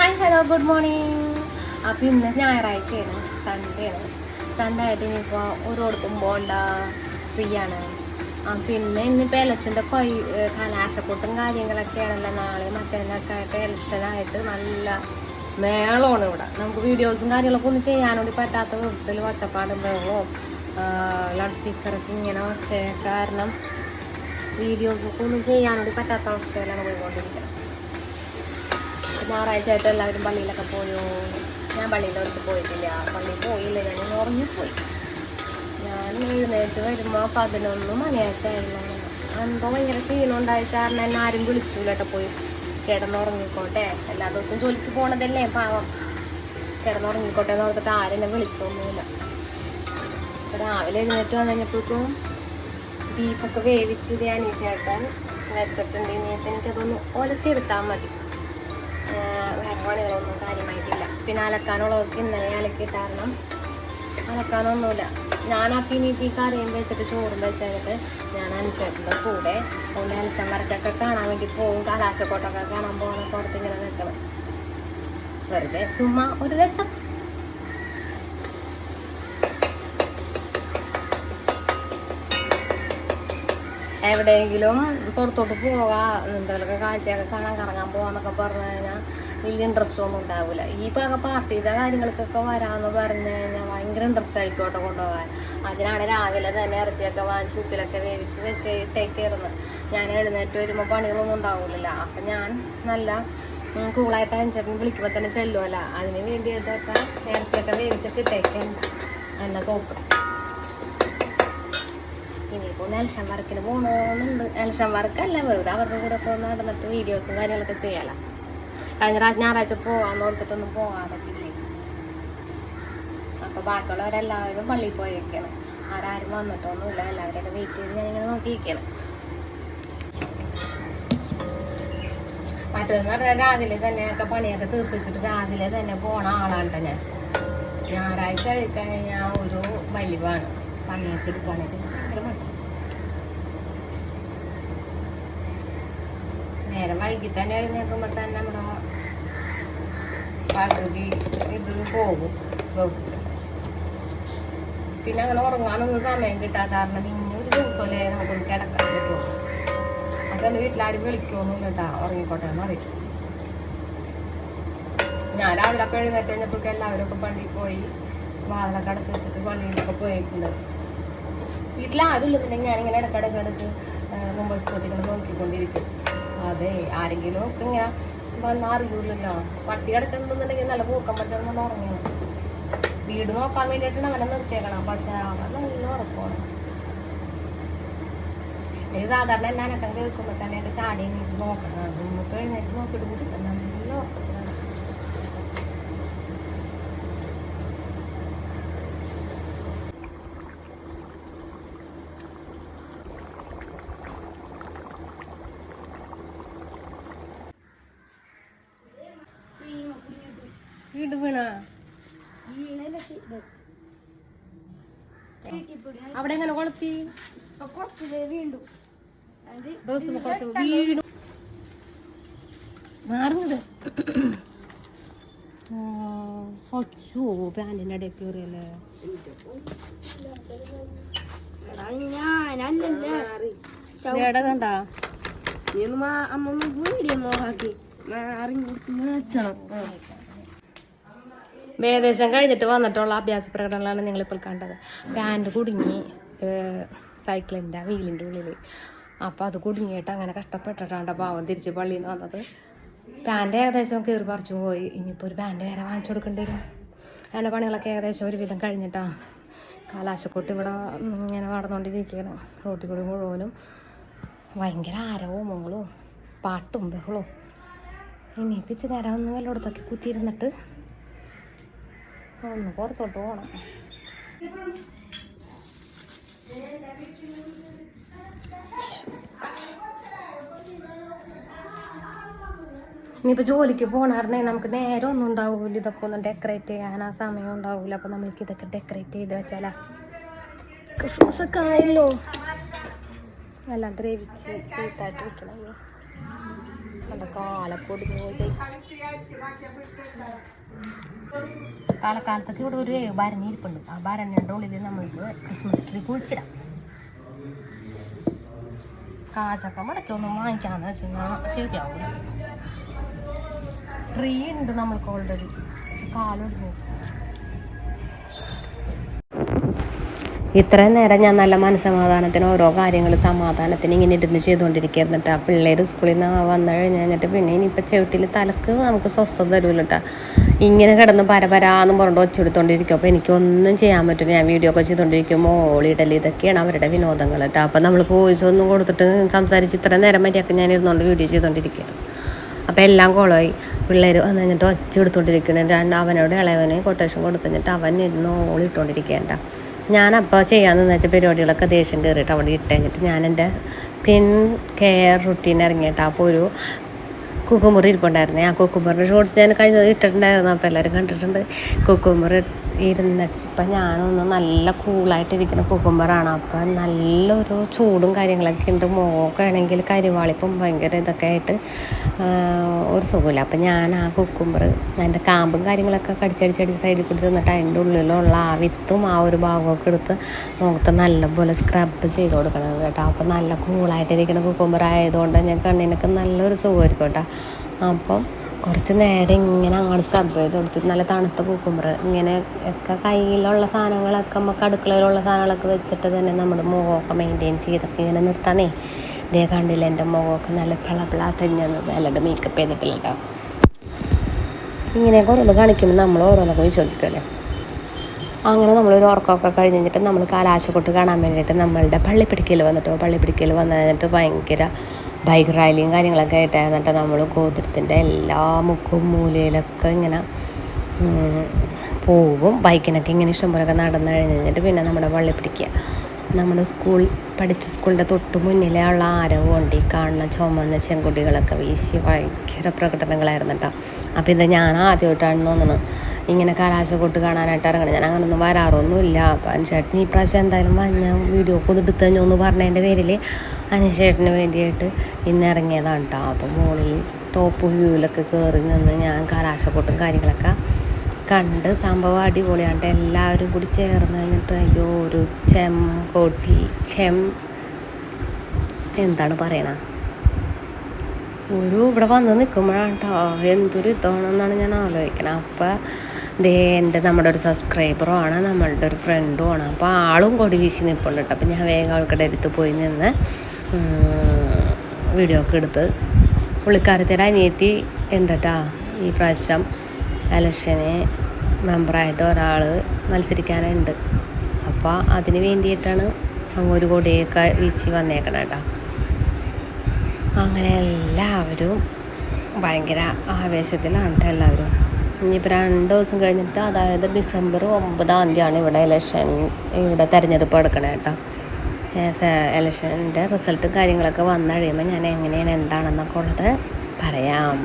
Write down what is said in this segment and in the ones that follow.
Hi hello good morning. അപ്പം ഇന്ന് ഞായറാഴ്ചയാണ്, സൺഡേ ആണ്. സൺഡേ ആയിട്ട് ഇനിയിപ്പോൾ ഒരിടത്തും പോകണ്ട, ഫ്രീ ആണ്. പിന്നെ ഇന്നിപ്പോൾ ഇലക്ഷൻ്റെ കലാശക്കൊട്ടും കാര്യങ്ങളൊക്കെയാണല്ലോ. നാളെ മറ്റന്നൊക്കെ ആയിട്ട് ഇലക്ഷനായിട്ട് നല്ല മേളമാണ് ഇവിടെ. നമുക്ക് വീഡിയോസും കാര്യങ്ങളൊക്കെ ഒന്നും ചെയ്യാനോടി പറ്റാത്ത വിധത്തിൽ ഒച്ചപ്പാടും ബഹളവും ലൗഡ് സ്പീക്കറൊക്കെ ഇങ്ങനെ വെച്ച കാരണം വീഡിയോസൊക്കെ ഒന്നും ചെയ്യാനോടി പറ്റാത്ത അവസ്ഥയിലാണ് പോയിക്കൊണ്ടിരിക്കുന്നത്. ഞായറാഴ്ച ആയിട്ട് എല്ലാവരും പള്ളിയിലൊക്കെ പോയോ? ഞാൻ പള്ളിയിലൊക്കെ പോയിട്ടില്ല. പള്ളിയിൽ പോയില്ല, ഞാൻ ഉറങ്ങിപ്പോയി. ഞാൻ എഴുന്നേറ്റ് വരുമ്പോൾ 11 മണിയായിട്ടായിരുന്നു. എന്തോ ഭയങ്കര ക്ഷീണം ഉണ്ടായ കാരണം എന്നെ ആരും വിളിച്ചില്ല കേട്ടോ. പോയി കിടന്നുറങ്ങിക്കോട്ടെ, എല്ലാ ദിവസവും ജോലിക്ക് പോണതല്ലേ പാവം, കിടന്നുറങ്ങിക്കോട്ടെ എന്ന് ഓർത്തിട്ട് ആരും എന്നെ വിളിച്ചൊന്നുമില്ല. രാവിലെ എഴുന്നേറ്റ് വന്നു കഴിഞ്ഞപ്പോഴേക്കും ബീഫൊക്കെ വേവിച്ചത് അനീഷേട്ടൻ വെച്ചിട്ടുണ്ട്. ഇനിയിപ്പോൾ എനിക്കതൊന്ന് ഒലത്തിയെടുത്താൽ മതി. വേറെ പണികളൊന്നും കാര്യമായിട്ടില്ല. പിന്നെ അലക്കാനുള്ളതൊക്കെ ഇന്നലെ അലക്കിയിട്ടായിരുന്നു. അലക്കാനൊന്നുമില്ല. ഞാനപ്പം ഇനിയിപ്പോൾ ഈ കറിയും വെച്ചിട്ട് ചോറും വെച്ചിട്ട് ഞാൻ അനുസരിച്ചിൻ്റെ കൂടെ അതുകൊണ്ട് അലക്ഷം വരച്ചൊക്കെ കാണാൻ വേണ്ടി പോകും. കലാശക്കോട്ടൊക്കെ കാണാൻ പോകുന്ന പുറത്ത് ഇങ്ങനെ നിൽക്കണം. വെറുതെ ചുമ്മാ ഒരു രസം. എവിടെയെങ്കിലും പുറത്തോട്ട് പോകാം, എന്തെങ്കിലുമൊക്കെ കാഴ്ചയൊക്കെ കാണാൻ കറങ്ങാൻ പോകാന്നൊക്കെ പറഞ്ഞു കഴിഞ്ഞാൽ വലിയ ഇൻട്രസ്റ്റ് ഒന്നും ഉണ്ടാവില്ല. ഈ പാർട്ടിയുടെ കാര്യങ്ങൾക്കൊക്കെ വരാമെന്ന് പറഞ്ഞു കഴിഞ്ഞാൽ ഭയങ്കര ഇൻട്രസ്റ്റ് ആയിക്കോട്ടെ കൊണ്ടുപോകാൻ. അതിനാണ് രാവിലെ തന്നെ ഇറച്ചിയൊക്കെ വാങ്ങിച്ച് ഉപ്പിലൊക്കെ വേവിച്ച് വെച്ച് ഇട്ടേക്കായിരുന്നു. ഞാൻ എഴുന്നേറ്റ് വരുമ്പോൾ പണികളൊന്നും ഉണ്ടാവില്ലല്ലോ. അപ്പം ഞാൻ നല്ല കൂളായിട്ട് അഞ്ചേട്ടൻ വിളിക്കുമ്പോൾ തന്നെ ചെല്ലുമല്ലോ. അതിന് വേണ്ടിയിട്ടൊക്കെ ഇറച്ചിയൊക്കെ വേവിച്ചിട്ട് ഇട്ടേക്കാൻ എന്നെ സോപ്പ്. ഇനിയിപ്പോൾ എലക്ഷൻ വർക്കിന് പോകണമെന്നുണ്ട്. എലക്ഷൻ വർക്കല്ല, വെറുതെ അവരുടെ കൂടെ ഒക്കെ നടന്നിട്ട് വീഡിയോസും കാര്യങ്ങളൊക്കെ ചെയ്യാലോ. കഴിഞ്ഞ ഞായറാഴ്ച പോകാമെന്ന് ഓർത്തിട്ടൊന്നും പോകാൻ പറ്റില്ലേ. അപ്പോൾ ബാക്കിയുള്ളവരെല്ലാവരും പള്ളിയിൽ പോയിരിക്കണം. ആരാരും വന്നിട്ടൊന്നുമില്ല. എല്ലാവരെയൊക്കെ വെയിറ്റ് ചെയ്ത് ഞാനിങ്ങനെ നോക്കിയിരിക്കണം. മറ്റേന്ന് പറഞ്ഞാൽ രാവിലെ തന്നെയൊക്കെ പണിയൊക്കെ തീർപ്പിച്ചിട്ട് രാവിലെ തന്നെ പോണ ആളാണ് ഞാൻ. ഞായറാഴ്ച കഴിഞ്ഞാൽ ഒരു വലിവാണ്. പണിയൊക്കെ എടുക്കാനായിട്ട് ഭയങ്കര മടി. നേരം വൈകി തന്നെ എഴുന്നേൽക്കുമ്പോൾ തന്നെ നമ്മുടെ പകുതി ഇത് പോകും ദിവസത്തിൽ. പിന്നെ അങ്ങനെ ഉറങ്ങാനൊന്നും സമയം കിട്ടാത്ത കാരണം ഇന്നൊരു ദിവസമല്ലേ നമുക്കൊന്ന് കിടക്കാൻ പറ്റുള്ളൂ. അപ്പം എൻ്റെ വീട്ടിലാരും വിളിക്കുമൊന്നും കേട്ടാ, ഉറങ്ങിക്കോട്ടെ എന്ന് പറയും. ഞാൻ രാവിലെ ഒക്കെ എഴുന്നേറ്റ് കഴിഞ്ഞപ്പോഴേക്കും എല്ലാവരും ഒക്കെ പള്ളിയിൽ പോയി വാതിലൊക്കെ അടച്ച് വെച്ചിട്ട് പള്ളിയിലൊക്കെ പോയിട്ടുണ്ട്. വീട്ടിലാരും ഇല്ലെന്നുണ്ടെങ്കിൽ ഞാനിങ്ങനെ ഇടയ്ക്കിടയ്ക്ക് മുമ്പ് സ്പോട്ടിങ്ങനെ നോക്കിക്കൊണ്ടിരിക്കും. അതെ, ആരെങ്കിലും ഒക്കെ ഇങ്ങനെ വന്നാൽ അറിയൂലല്ലോ. പട്ടി കിടക്കണമെന്നുണ്ടെങ്കിൽ നല്ല പൂക്കം പറ്റണമെന്ന് ഉറങ്ങണം. വീട് നോക്കാൻ വേണ്ടിയിട്ടാണ് അവനെ നിർത്തിയേക്കണം. പക്ഷെ അവൻ നല്ല ഉറപ്പാണ്. ഇത് സാധാരണ എന്നെ അനക്കം കേൾക്കുമ്പോൾ തന്നെ എൻ്റെ ചാടി എണീറ്റ് നോക്കണം. നമുക്ക് എഴുന്നേറ്റ് നോക്കിയിട്ട് കൂടി തന്നെ നല്ല ഉറപ്പാണ്. വീട് വീണ അവിടെ എങ്ങനെ കൊളത്തി വീണ്ടും വീടും മാറുന്നത്. ഒച്ചോ പാൻറ്റിൻ്റെ ഇടയിൽ കയറിയല്ലേ. എവിടെ കണ്ടാ അമ്മ വീഡിയോ നോക്കി ഏകദേശം കഴിഞ്ഞിട്ട് വന്നിട്ടുള്ള അഭ്യാസ പ്രകടനങ്ങളാണ് നിങ്ങളിപ്പോൾ കണ്ടത്. പാൻറ് കുടുങ്ങി സൈക്കിളിൻ്റെ വീലിൻ്റെ ഉള്ളിൽ. അപ്പോൾ അത് കുടുങ്ങിയിട്ട് അങ്ങനെ കഷ്ടപ്പെട്ടിട്ടാണ് പാവം തിരിച്ച് പള്ളിയിൽ നിന്ന് വന്നത്. പാൻറ് ഏകദേശം കയറി പറിച്ചു പോയി. ഇനിയിപ്പോൾ ഒരു പാൻറ് വേറെ വാങ്ങിച്ചു കൊടുക്കേണ്ടി വരും. അതിൻ്റെ പണികളൊക്കെ ഏകദേശം ഒരുവിധം കഴിഞ്ഞിട്ടാണ്. കലാശക്കൊട്ട് ഇവിടെ ഇങ്ങനെ നടന്നുകൊണ്ടിരിക്കുകയാണ്. റോട്ടിൽ കൂടി മുഴുവനും ഭയങ്കര ആരവവും മോളും പാട്ടും ബഹളവും. ഇനിയിപ്പോൾ ഇച്ചിരി നേരം ഒന്ന് വല്ലയിടത്തൊക്കെ കുത്തിയിരുന്നിട്ട് ഒന്ന് പുറത്തോട്ട് പോകണം. ഇനിയിപ്പോൾ ജോലിക്ക് പോകണായിരുന്നേ നമുക്ക് നേരം ഒന്നും ഉണ്ടാവില്ല. ഇതൊക്കെ ഒന്ന് ഡെക്കറേറ്റ് ചെയ്യാൻ ആ സമയം ഉണ്ടാവില്ല. അപ്പോൾ നമ്മൾക്ക് ഇതൊക്കെ ഡെക്കറേറ്റ് ചെയ്ത് വെച്ചാലാ ക്രിസ്മസ് ഒക്കെ ആയല്ലോ. എല്ലാം ദ്രവിച്ച് ചീത്തായിട്ട് വെക്കണം. കാലക്കാലത്തൊക്കെ ഇവിടെ ഒരു ഭരണി ഇരിപ്പുണ്ട്. ആ ഭരണിയുടെ ഉള്ളിൽ നമ്മൾക്ക് ക്രിസ്മസ് ട്രീ കുഴിച്ചിടാം. കാശൊക്കെ മുടക്കൊന്നും വാങ്ങിക്കാന്ന് വെച്ച് കഴിഞ്ഞാൽ ശരിയാവും. ട്രീ ഉണ്ട് നമ്മൾക്ക് ഓൾറെഡി, കാലൊടിഞ്ഞു. ഇത്രയും നേരം ഞാൻ നല്ല മനസ്സമാധാനത്തിന് ഓരോ കാര്യങ്ങൾ സമാധാനത്തിന് ഇങ്ങനെ ഇരുന്ന് ചെയ്തുകൊണ്ടിരിക്കുകയായിരുന്നു കേട്ടോ. പിള്ളേർ സ്കൂളിൽ നിന്ന് വന്നു കഴിഞ്ഞിട്ട് പിന്നെ ഇനിയിപ്പോൾ ചവിട്ടിൽ തലക്ക് നമുക്ക് സ്വസ്ഥത തരുമല്ലോ കേട്ടോ. ഇങ്ങനെ കിടന്ന് പരപരാന്ന് പറഞ്ഞിട്ട് ഒച്ചെടുത്തോണ്ടിരിക്കും. അപ്പോൾ എനിക്കൊന്നും ചെയ്യാൻ പറ്റില്ല. ഞാൻ വീഡിയോ ഒക്കെ ചെയ്തുകൊണ്ടിരിക്കുമ്പോൾ ഓളിയിടൽ ഇതൊക്കെയാണ് അവരുടെ വിനോദങ്ങൾ കേട്ടോ. അപ്പോൾ നമ്മൾ വോയിസ് ഒന്നും കൊടുത്തിട്ട് സംസാരിച്ച് ഇത്ര നേരം വരെയൊക്കെ ഞാൻ ഇരുന്നുകൊണ്ട് വീഡിയോ ചെയ്തുകൊണ്ടിരിക്കുകയാണ്. അപ്പോൾ എല്ലാം കുളമായി. പിള്ളേർ വന്നു കഴിഞ്ഞിട്ട് ഒച്ച എടുത്തുകൊണ്ടിരിക്കണം. അവനോട് ഇളയവന് കൊട്ടേഷൻ കൊടുത്തു കഴിഞ്ഞിട്ട് അവൻ ഇരുന്ന് ഓളിട്ടുകൊണ്ടിരിക്കേണ്ട. ഞാനപ്പോൾ ചെയ്യാമെന്ന് വെച്ച പരിപാടികളൊക്കെ ദേഷ്യം കയറിയിട്ട് അവിടെ ഇട്ട് കഴിഞ്ഞിട്ട് ഞാൻ എൻ്റെ സ്കിൻ കെയർ റുട്ടീൻ ഇറങ്ങിയിട്ട് അപ്പോൾ ഒരു കുക്കുമ്പർ ഇരിപ്പുണ്ടായിരുന്നു. ആ കുക്കുമ്പറിൻ്റെ ഷോർട്സ് ഞാൻ കഴിഞ്ഞത് ഇട്ടിട്ടുണ്ടായിരുന്നു. അപ്പോൾ എല്ലാവരും കണ്ടിട്ടുണ്ട്. കുക്കുമ്പർ ഇരുന്നപ്പോൾ ഞാനൊന്ന് നല്ല കൂളായിട്ടിരിക്കുന്ന കുക്കുമ്പറാണ്. അപ്പോൾ നല്ലൊരു ചൂടും കാര്യങ്ങളൊക്കെ ഉണ്ട്. മുഖമൊക്കെ ആണെങ്കിൽ കരിവാളിപ്പം ഭയങ്കര ഇതൊക്കെ ആയിട്ട് ഒരു സുഖമില്ല. അപ്പം ഞാൻ ആ കുക്കുമ്പർ അതിൻ്റെ കാമ്പും കാര്യങ്ങളൊക്കെ കടിച്ചടിച്ചടിച്ച് സൈഡിൽ കൂടി തിന്നിട്ട് അതിൻ്റെ ഉള്ളിലുള്ള ആ വിത്തും ആ ഒരു ഭാഗമൊക്കെ എടുത്ത് മുഖത്ത് നല്ലപോലെ സ്ക്രബ് ചെയ്ത് കൊടുക്കണം കേട്ടോ. അപ്പോൾ നല്ല കൂളായിട്ടിരിക്കുന്ന കുക്കുമ്പർ ആയതുകൊണ്ട് ഞാൻ കണ്ണിനൊക്കെ നല്ലൊരു സുഖമായിരിക്കും കേട്ടോ. അപ്പം കുറച്ച് നേരം ഇങ്ങനെ അങ്ങോട്ട് സ്ക്രബ് ചെയ്ത് കൊടുത്തിട്ട് നല്ല തണുത്ത കുക്കുമ്പർ ഇങ്ങനെ ഒക്കെ കയ്യിലുള്ള സാധനങ്ങളൊക്കെ നമുക്ക് അടുക്കളയിലുള്ള സാധനങ്ങളൊക്കെ വെച്ചിട്ട് തന്നെ നമ്മുടെ മുഖമൊക്കെ മെയിൻറ്റെയിൻ ചെയ്തൊക്കെ ഇങ്ങനെ നിർത്താനേ. ഇതേ കണ്ടില്ല എൻ്റെ മുഖമൊക്കെ നല്ല പിളപിള തെഞ്ഞത്. അല്ലാണ്ട് മേക്കപ്പ് ചെയ്തിട്ടില്ല കേട്ടോ. ഇങ്ങനെയൊക്കെ ഓരോന്ന് കാണിക്കുമ്പോൾ നമ്മൾ ഓരോന്നൊക്കെ വിശ്വസിക്കുമല്ലേ. അങ്ങനെ നമ്മളൊരു ഉറക്കമൊക്കെ കഴിഞ്ഞ് കഴിഞ്ഞിട്ട് നമ്മൾ കാലാശക്കൊട്ട് കാണാൻ വേണ്ടിയിട്ട് നമ്മളുടെ പള്ളിപ്പിടിക്കൽ വന്നിട്ടോ. പള്ളിപ്പിടിക്കൽ വന്നു കഴിഞ്ഞിട്ട് ഭയങ്കര ബൈക്ക് റാലിയും കാര്യങ്ങളൊക്കെ ആയിട്ടായിരുന്നിട്ട് നമ്മൾ ഗോത്രത്തിൻ്റെ എല്ലാ മുക്കും മൂലയിലൊക്കെ ഇങ്ങനെ പോകും. ബൈക്കിനൊക്കെ ഇങ്ങനെ ഇഷ്ടംപോലൊക്കെ നടന്നു കഴിഞ്ഞിട്ട് പിന്നെ നമ്മുടെ പള്ളി പിടിക്കുക. നമ്മുടെ പഠിച്ച സ്കൂളിൻ്റെ തൊട്ട് മുന്നിലേ ഉള്ള ആരവ് കൊണ്ട് ഈ കാണുന്ന ചുമന്ന ചെങ്കുടികളൊക്കെ വീശി ഭയങ്കര പ്രകടനങ്ങളായിരുന്നു കേട്ടോ. അപ്പോൾ ഇത് ഞാൻ ആദ്യമായിട്ടാണ് തോന്നുന്നത് ഇങ്ങനെ കലാശക്കൊട്ട് കാണാനായിട്ട് ഇറങ്ങണം. ഞാൻ അങ്ങനൊന്നും വരാറൊന്നുമില്ല. അപ്പോൾ അനുശേട്ടൻ ഈ പ്രാവശ്യം എന്തായാലും ഞാൻ വീഡിയോ ഒക്കെ എടുത്തു കഴിഞ്ഞു എന്ന് പറഞ്ഞതിൻ്റെ പേരിൽ അനുശേട്ടന് വേണ്ടിയിട്ട് ഇന്ന് ഇറങ്ങിയതാണ് കേട്ടോ. അപ്പോൾ മുകളിൽ ടോപ്പ് വ്യൂവിലൊക്കെ കയറി നിന്ന് ഞാൻ കലാശക്കൊട്ടും കാര്യങ്ങളൊക്കെ കണ്ട് സംഭവം അടിപൊളിയാണ്. എല്ലാവരും കൂടി ചേർന്ന് കഴിഞ്ഞിട്ട് അയ്യോ ഒരു എന്താണ് പറയണ ഒരു ഇവിടെ വന്ന് നിൽക്കുമ്പോഴാണ് കേട്ടോ എന്തൊരു ഇതാണെന്നാണ് ഞാൻ ആലോചിക്കണം. അപ്പോൾ നമ്മുടെ ഒരു സബ്സ്ക്രൈബറുമാണ്, നമ്മളുടെ ഒരു ഫ്രണ്ടുമാണ്. അപ്പോൾ ആളും കൊടി വീശി നിൽപ്പുണ്ട് കേട്ടോ. അപ്പോൾ ഞാൻ വേഗം ആൾക്കാരുടെ അടുത്ത് പോയി നിന്ന് വീഡിയോ ഒക്കെ എടുത്ത് പുള്ളിക്കാരത്തിയുടെ അനിയത്തി ഉണ്ട് കേട്ടോ. ഈ പ്രാവശ്യം ഇലക്ഷന് മെമ്പറായിട്ട് ഒരാൾ മത്സരിക്കാനുണ്ട്. അപ്പോൾ അതിന് വേണ്ടിയിട്ടാണ് അങ്ങൊരു കൊടിയൊക്കെ വീശി വന്നേക്കണം കേട്ടോ. അങ്ങനെ എല്ലാവരും ഭയങ്കര ആവേശത്തിലാണ് കേട്ടോ എല്ലാവരും. ഇനിയിപ്പോൾ 2 ദിവസം കഴിഞ്ഞിട്ട്, അതായത് ഡിസംബർ 9-ാം തീയതിയാണ് ഇവിടെ തിരഞ്ഞെടുപ്പ് എടുക്കണേ കേട്ടോ. ഇലക്ഷൻ്റെ റിസൾട്ടും കാര്യങ്ങളൊക്കെ വന്നു കഴിയുമ്പോൾ ഞാൻ എങ്ങനെയാണ് എന്താണെന്നൊക്കെ ഉള്ളത് പറയാം.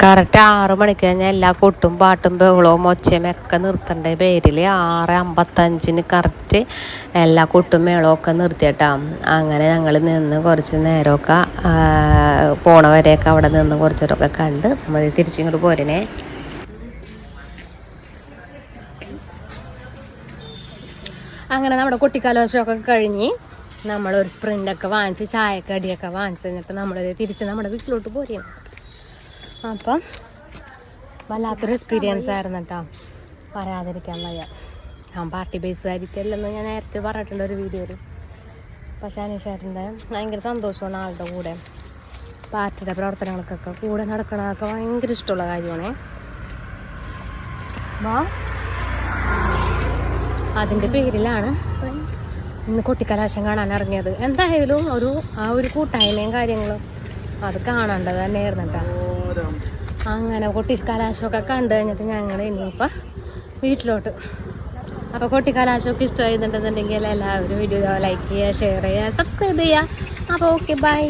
കറക്റ്റ് 6 മണിക്ക് കഴിഞ്ഞാൽ എല്ലാ കൊട്ടും പാട്ടും ബഹളവും ഒച്ചയും ഒക്കെ നിർത്തേണ്ട പേരിൽ 6:55 കറക്റ്റ് എല്ലാ കൊട്ടും മേളവും ഒക്കെ നിർത്തിയിട്ടാണ്. അങ്ങനെ ഞങ്ങൾ നിന്ന് കുറച്ച് നേരമൊക്കെ പോണവരെയൊക്കെ അവിടെ നിന്ന് കുറച്ച് നേരമൊക്കെ കണ്ട് നമ്മൾ തിരിച്ചിങ്ങോട്ട് പോരണേ. അങ്ങനെ നമ്മുടെ കുട്ടിക്കലോശമൊക്കെ കഴിഞ്ഞ് നമ്മളൊരു സ്പ്രിൻ്റൊക്കെ വാങ്ങിച്ച് ചായയൊക്കെ അടിയൊക്കെ വാങ്ങിച്ച് കഴിഞ്ഞിട്ട് നമ്മളത് തിരിച്ച് നമ്മുടെ വീട്ടിലോട്ട് പോരുകയാണ്. അപ്പം വല്ലാത്തൊരു എക്സ്പീരിയൻസ് ആയിരുന്നു കേട്ടോ, പറയാതിരിക്കാൻ വയ്യ. ഞാൻ പാർട്ടി ബേസ് ആയിരിക്കില്ലെന്ന് ഞാൻ നേരത്തെ പറഞ്ഞിട്ടുണ്ട് ഒരു വീഡിയോയിൽ. പക്ഷേ അനുശേഷൻ്റെ ഭയങ്കര സന്തോഷമാണ് ആളുടെ കൂടെ പാർട്ടിയുടെ പ്രവർത്തനങ്ങൾക്കൊക്കെ കൂടെ നടക്കണതൊക്കെ ഭയങ്കര ഇഷ്ടമുള്ള കാര്യമാണ്. അപ്പോൾ അതിൻ്റെ പേരിലാണ് ഇന്ന് കൊട്ടിക്കലാശം കാണാൻ ഇറങ്ങിയത്. എന്തായാലും ആ ഒരു കൂട്ടായ്മയും കാര്യങ്ങളും അത് കാണേണ്ടത് തന്നെയായിരുന്നു കേട്ടോ. അങ്ങനെ കൊട്ടിക്കലാശമൊക്കെ കണ്ടു കഴിഞ്ഞിട്ട് ഞങ്ങൾ ഇനിയിപ്പോൾ വീട്ടിലോട്ട്. അപ്പോൾ കൊട്ടിക്കലാശമൊക്കെ ഇഷ്ടമായിരുന്നുണ്ടെന്നുണ്ടെങ്കിൽ എല്ലാവരും വീഡിയോ ലൈക്ക് ചെയ്യുക, ഷെയർ ചെയ്യുക, സബ്സ്ക്രൈബ് ചെയ്യുക. അപ്പോൾ ഓക്കെ, ബൈ.